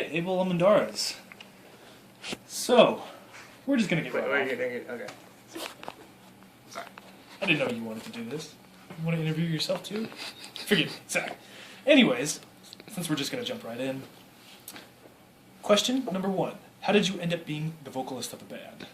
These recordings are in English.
right, Abel Almendarez. So, we're just going to get right off. Okay. Sorry. I didn't know you wanted to do this. You want to interview yourself too? Forgive me, sorry. Anyways, since we're just going to jump right in. Question number 1. How did you end up being the vocalist of a band?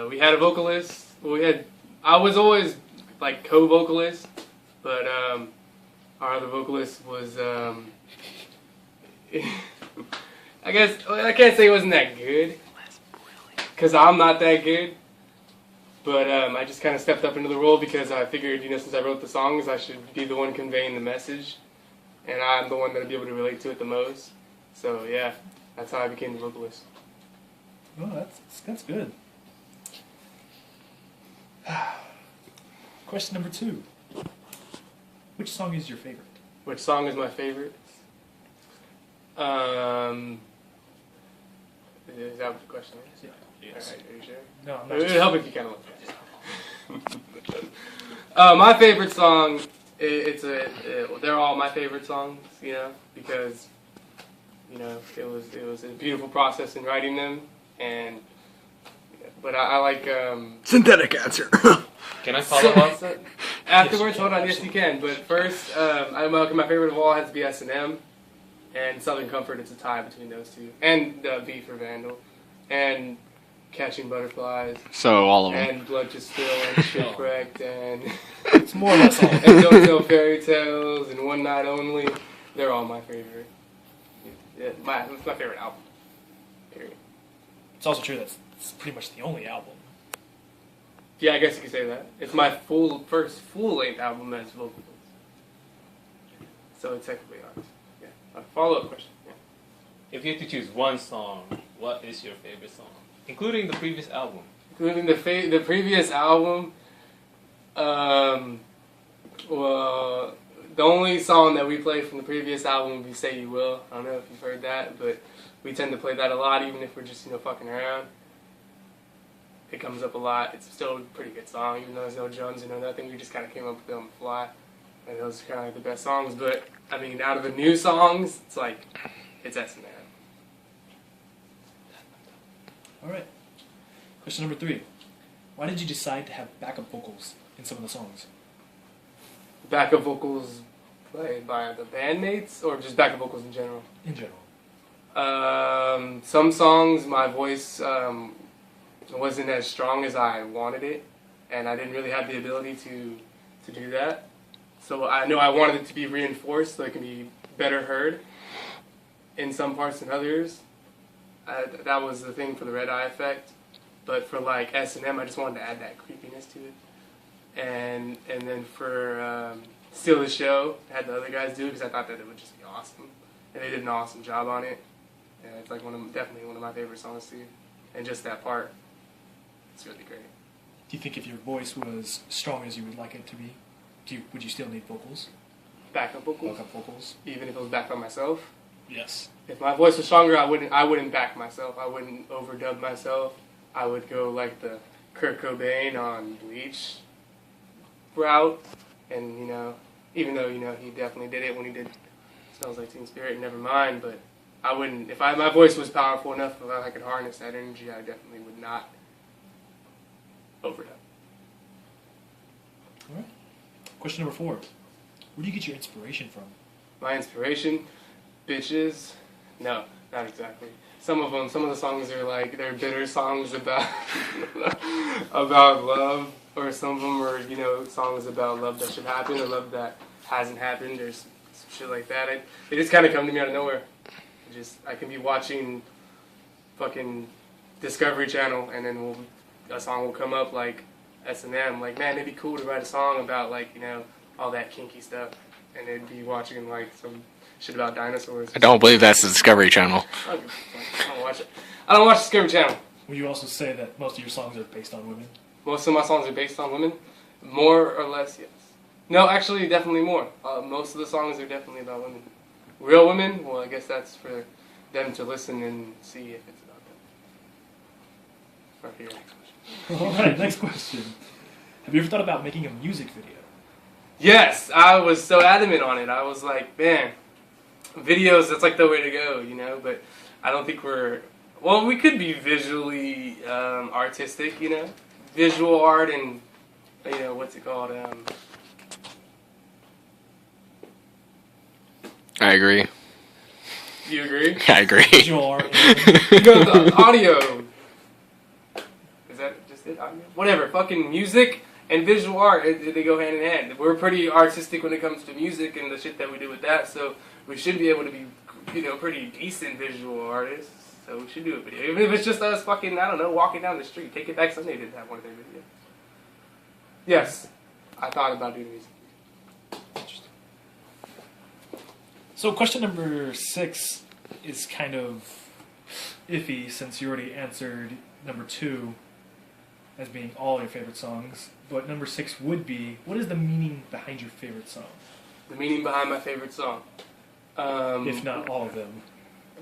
We had a vocalist. I was always like co-vocalist, but our other vocalist was I guess I can't say it wasn't that good, because I'm not that good. But I just kind of stepped up into the role because I figured, since I wrote the songs, I should be the one conveying the message, and I'm the one that'll be able to relate to it the most. So yeah, that's how I became the vocalist. Oh, that's good. Question number 2. Which song is your favorite? Which song is my favorite? Is that what the question is? Yeah. Yes. Alright, are you sure? No, I'm It not. would help if you kind of look at it. My favorite song, they're all my favorite songs, because, it was a beautiful process in writing them, but I like, Synthetic answer. Can I follow up? afterwards, Yes, hold on, yes you can, but first, my favorite of all has to be S&M, and Southern Comfort, it's a tie between those two, and V for Vandal, and Catching Butterflies, So all of them. and Blood to Spill, and Shipwrecked, and It's more or less all. and Don't Tell Fairy Tales, and One Night Only. They're all my favorite. Yeah, it's my favorite album. Period. It's also true that it's pretty much the only album. Yeah, I guess you could say that. It's my first full-length album as vocalist. So it's technically ours. Yeah. A follow-up question. Yeah. If you had to choose one song, what is your favorite song? Including the previous album. Including the previous album, well, the only song that we play from the previous album would be Say You Will. I don't know if you've heard that, but we tend to play that a lot, even if we're just, fucking around. It comes up a lot. It's still a pretty good song, even though there's no drums or no nothing. We just kind of came up with it on the fly. And those are kind of like the best songs. But, I mean, out of the new songs, it's S&M. Alright. Question number 3. Why did you decide to have backup vocals in some of the songs? Backup vocals played by the bandmates, or just backup vocals in general? In general. Some songs, my voice wasn't as strong as I wanted it, and I didn't really have the ability to do that. So I know I wanted it to be reinforced so it can be better heard in some parts than others. That was the thing for the Red Eye Effect. But for like S&M, I just wanted to add that creepiness to it. And then for Steal the Show, I had the other guys do it because I thought that it would just be awesome. And they did an awesome job on it. And it's like definitely one of my favorite songs too. And just that part, it's really great. Do you think if your voice was strong as you would like it to be, would you still need vocals? Backup vocals? Backup vocals? Even if it was backed by myself? Yes. If my voice was stronger, I wouldn't back myself. I wouldn't overdub myself. I would go like the Kurt Cobain on Bleach route. And, even though, he definitely did it when he did Smells Like Teen Spirit, never mind, but I wouldn't, if my voice was powerful enough, if I could harness that energy, I definitely would not overdub. Alright. Question number 4. Where do you get your inspiration from? My inspiration? Bitches? No, not exactly. Some of the songs are they're bitter songs about about love, or some of them are, songs about love that should happen or love that hasn't happened, or some shit like that. They just kind of come to me out of nowhere. I can be watching fucking Discovery Channel, and then a song will come up like S&M, like, man, it'd be cool to write a song about all that kinky stuff, and they'd be watching some shit about dinosaurs. I don't believe that's the Discovery Channel. I don't watch it. I don't watch Discovery Channel. Will you also say that most of your songs are based on women? Most of my songs are based on women, more or less, yes. No, actually, definitely more. Most of the songs are definitely about women. Real women? Well, I guess that's for them to listen and see if it's about them. Or hear. Alright, next question. Have you ever thought about making a music video? Yes, I was so adamant on it. I was like, man, videos, that's like the way to go, you know? But I don't think we're... Well, we could be visually artistic, you know? Visual art and, you know, what's it called? I agree. You agree? I agree. Visual art. You go the audio. Is that just it? Audio? Whatever. Fucking music and visual art, they go hand in hand. We're pretty artistic when it comes to music and the shit that we do with that, so we should be able to be, you know, pretty decent visual artists. So we should do a video. Even if it's just us fucking, I don't know, walking down the street. Take It Back Sunday did have one of their videos. Yes. I thought about doing music. Interesting. So question number 6 is kind of iffy since you already answered number 2 as being all your favorite songs. But number 6 would be, what is the meaning behind your favorite song? The meaning behind my favorite song. If not all of them.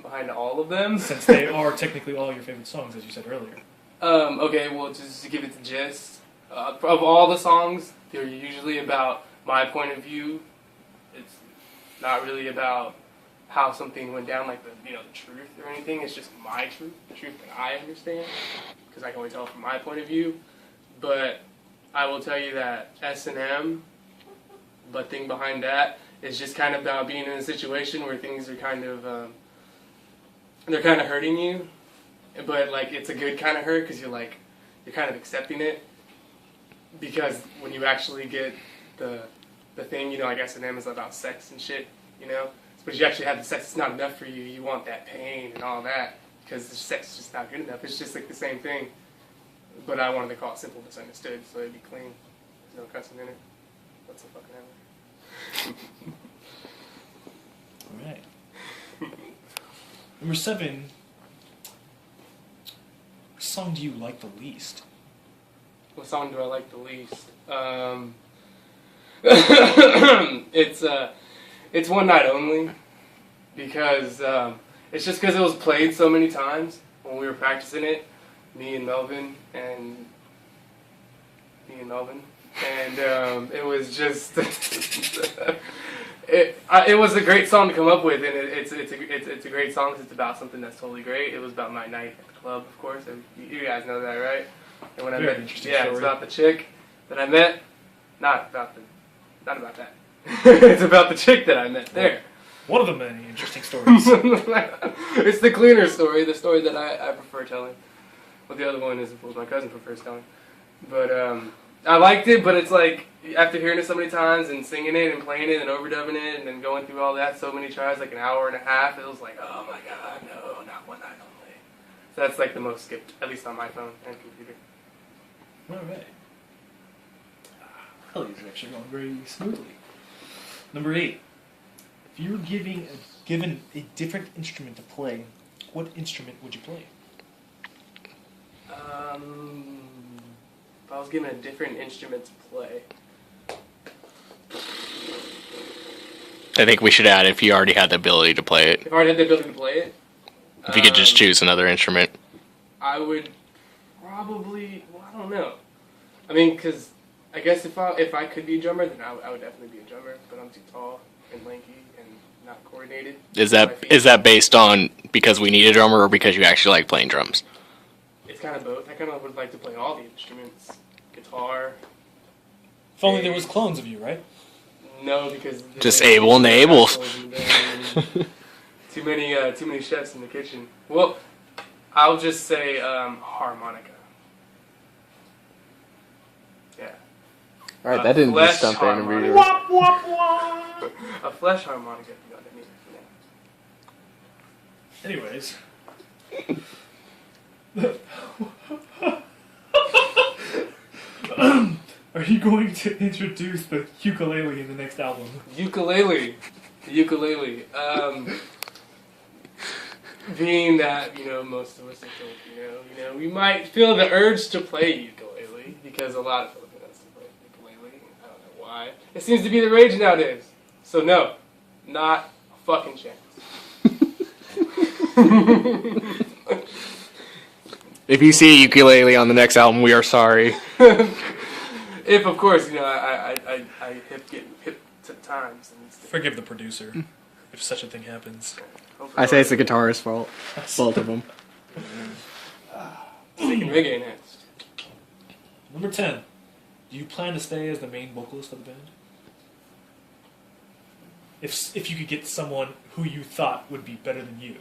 Behind all of them? Since they are technically all your favorite songs, as you said earlier. Okay, well, just to give it the gist, of all the songs, they're usually about my point of view. It's not really about how something went down, like the truth or anything. It's just my truth, the truth that I understand, because I can only tell from my point of view. But I will tell you that S&M, but thing behind that, is just kind of about being in a situation where things are kind of, they're kind of hurting you, but like it's a good kind of hurt because you're kind of accepting it. Because when you actually get the thing, you know, like S&M is about sex and shit, you know. But you actually have the sex, it's not enough for you. You want that pain and all that because the sex is just not good enough. It's just like the same thing. But I wanted to call it Simple Misunderstood, so it'd be clean. There's no cussing in it. What's the fucking hell? All right. Number 7. What song do you like the least? What song do I like the least? It's One Night Only, because it's just because it was played so many times when we were practicing it, me and Melvin, and it was just it was a great song to come up with, and it's a great song because it's about something that's totally great. It was about my night at the club, of course. And you guys know that, right? And when I met, it's about the chick that I met. Not about that. It's about the chick that I met there. One of the many interesting stories. It's the cleaner story, the story that I prefer telling. Well, the other one is what my cousin prefers telling. But I liked it, but it's like after hearing it so many times and singing it and playing it and overdubbing it and then going through all that so many tries, like an hour and a half, it was like, oh my god, no, not One Night Only. So that's like the most skipped, at least on my phone and computer. All right. Well, these are actually going very smoothly. Number 8. If you were given a different instrument to play, what instrument would you play? If I was given a different instrument to play. I think we should add if you already had the ability to play it. If I already had the ability to play it? If you could just choose another instrument. I would probably, well, I don't know. I mean, because I guess if I could be a drummer, then I would definitely be a drummer, but I'm too tall and lanky and not coordinated. Is that based on because we need a drummer or because you actually like playing drums? It's kind of both. I kind of would like to play all the instruments. Guitar. If only there was clones of you, right? No, because... Just Abel and the Abels. Too many chefs in the kitchen. Well, I'll just say harmonica. Yeah. Alright, that didn't just stump the interview. Wop, wop, wop. A flesh harmonica, if you know what I mean. Anyways. Are you going to introduce the ukulele in the next album? Ukulele. Being that, most of us are Filipino, we might feel the urge to play ukulele because a lot of Filipinos play ukulele. I don't know why. It seems to be the rage nowadays. So no, not a fucking chance. If you see a ukulele on the next album, we are sorry. If, of course, I get times. And it's Forgive the producer if such a thing happens. I say it's the guitarist's fault. Both of them. taking reggae next. Number 10. Do you plan to stay as the main vocalist of the band? If you could get someone who you thought would be better than you.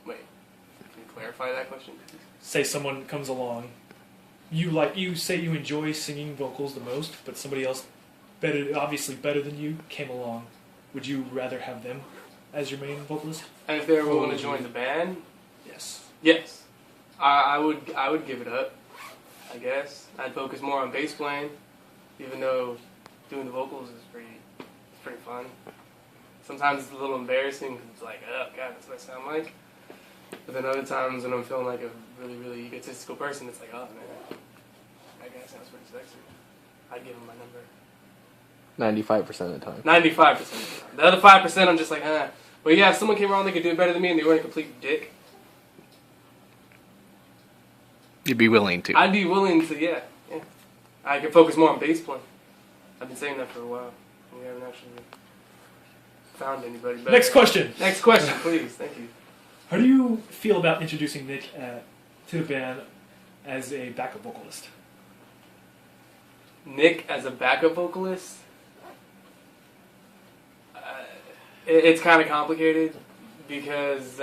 Wait, can you clarify that question? Say someone comes along, you say you enjoy singing vocals the most, but somebody else obviously better than you came along. Would you rather have them as your main vocalist? And if they were willing to join the band, Yes. yes, I would give it up. I guess I'd focus more on bass playing, even though doing the vocals is pretty fun. Sometimes it's a little embarrassing because it's like, oh god, that's what I sound like. But then other times when I'm feeling like a really egotistical person, it's like, oh man, that guy sounds pretty sexy. I'd give him my number. 95% of the time. 95% of the time. The other 5%, I'm just like, But yeah, if someone came around they could do it better than me and they weren't a complete dick, You'd be willing to. I'd be willing to, yeah. I could focus more on bass playing. I've been saying that for a while. We haven't actually found anybody better. Next question. Next question, please. Thank you. How do you feel about introducing Nick to the band as a backup vocalist? Nick as a backup vocalist? It's kind of complicated because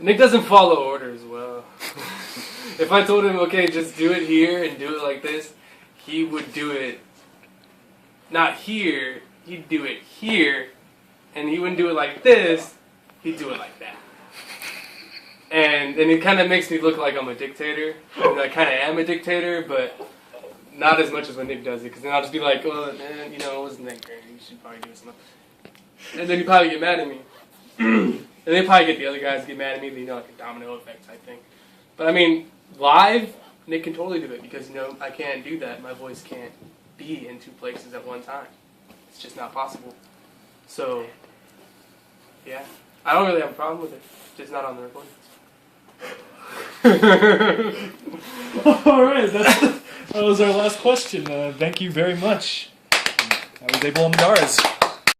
Nick doesn't follow orders well. If I told him, okay, just do it here and do it like this, he would do it not here, he'd do it here, and he wouldn't do it like this, he'd do it like that. And it kind of makes me look like I'm a dictator, and I kind of am a dictator, but not as much as when Nick does it, because then I'll just be like, oh, man, it wasn't that great, you should probably do something. And then he'd probably get mad at me. And they probably get the other guys to get mad at me, like a domino effect type thing. But I mean, live, Nick can totally do it because, I can't do that. My voice can't be in two places at one time. It's just not possible. So, yeah. I don't really have a problem with it. Just not on the recording. Alright, that was our last question. Thank you very much. That was Abel Amadares.